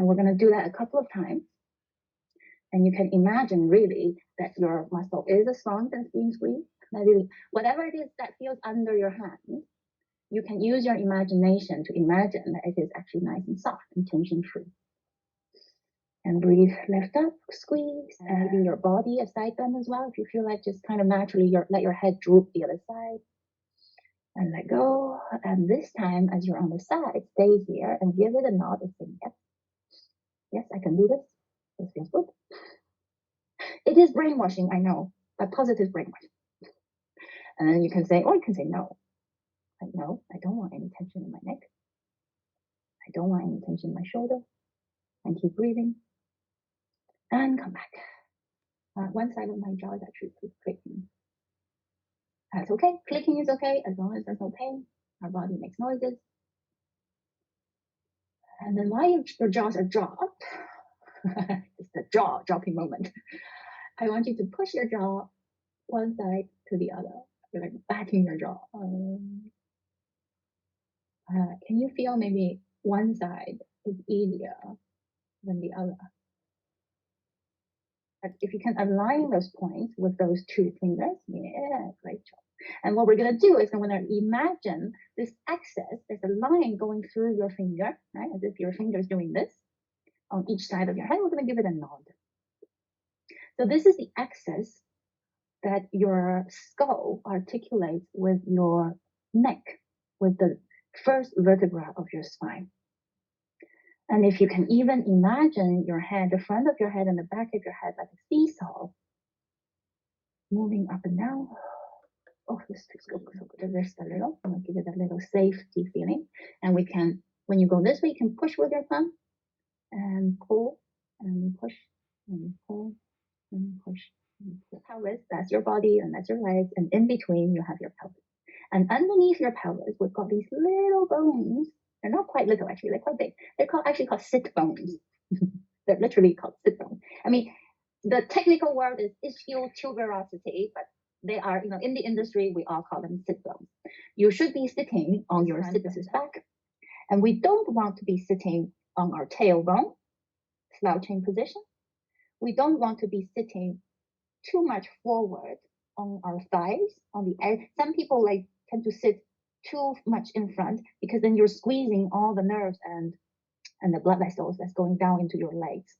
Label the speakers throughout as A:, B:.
A: And we're going to do that a couple of times. And you can imagine really that your muscle is a sponge that's being squeezed. That really, whatever it is that feels under your hand, you can use your imagination to imagine that it is actually nice and soft and tension-free. And breathe, lift up, squeeze, and maybe your body a side bend as well. If you feel like just kind of naturally, let your head droop the other side. And let go. And this time, as you're on the side, stay here and give it a nod and say, yes. Yes, I can do this. This feels good. It is brainwashing, I know, but positive brainwashing. And then you can say, or you can say no. Like, no, I don't want any tension in my neck. I don't want any tension in my shoulder. And keep breathing. And come back. One side of my jaw is actually clicking. That's okay. Clicking is okay as long as there's no pain. Our body makes noises. And then while your jaws are dropped, it's the jaw dropping moment. I want you to push your jaw one side to the other. You're like batting your jaw. Can you feel maybe one side is easier than the other? But if you can align those points with those two fingers, yeah, great job. And what we're going to do is we're going to imagine this axis, there's a line going through your finger, right? As if your finger is doing this on each side of your head. We're going to give it a nod. So this is the axis that your skull articulates with your neck, with the first vertebra of your spine. And if you can even imagine your head, the front of your head and the back of your head like a seesaw, moving up and down. Oh, this feels so good. The wrist a little. I'm going to give it a little safety feeling. And we can, when you go this way, you can push with your thumb and pull and push and pull and push. The pelvis, that's your body and that's your legs. And in between, you have your pelvis. And underneath your pelvis, we've got these little bones. They're not quite little, actually. They're quite big. They're actually called sit bones. They're literally called sit bones. I mean, the technical word is ischial tuberosity, but they are, in the industry, we all call them sit bones. You should be sitting on your sit back. And we don't want to be sitting on our tailbone, slouching position. We don't want to be sitting too much forward on our thighs, on the edge. Some people tend to sit too much in front because then you're squeezing all the nerves and the blood vessels that's going down into your legs,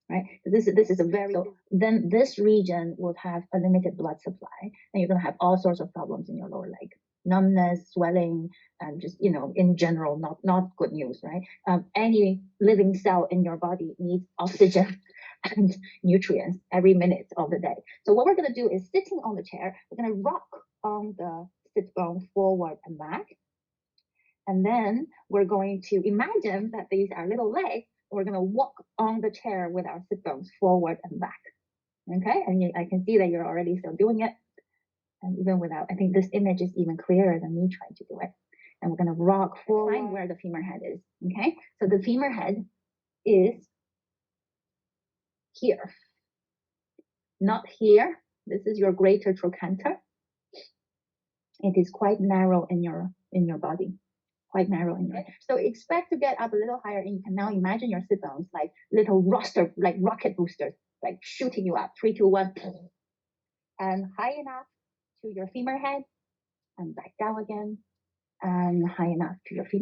A: right? This is a very, so then this region would have a limited blood supply and you're going to have all sorts of problems in your lower leg. Numbness, swelling, and just, in general, not good news, right? Any living cell in your body needs oxygen and nutrients every minute of the day. So what we're going to do is sitting on the chair, we're going to rock on the sit bone forward and back. And then we're going to imagine that these are little legs. We're going to walk on the chair with our sit bones forward and back. Okay, and I can see that you're already still doing it. And even without, I think this image is even clearer than me trying to do it. And we're going to rock forward. Find where the femur head is. Okay, so the femur head is here, not here. This is your greater trochanter. It is quite narrow in your body, quite narrow in your. So expect to get up a little higher, and you can now imagine your sit bones like little rocket boosters, like shooting you up. 3, 2, 1, and high enough to your femur head, and back down again, and high enough to your femur.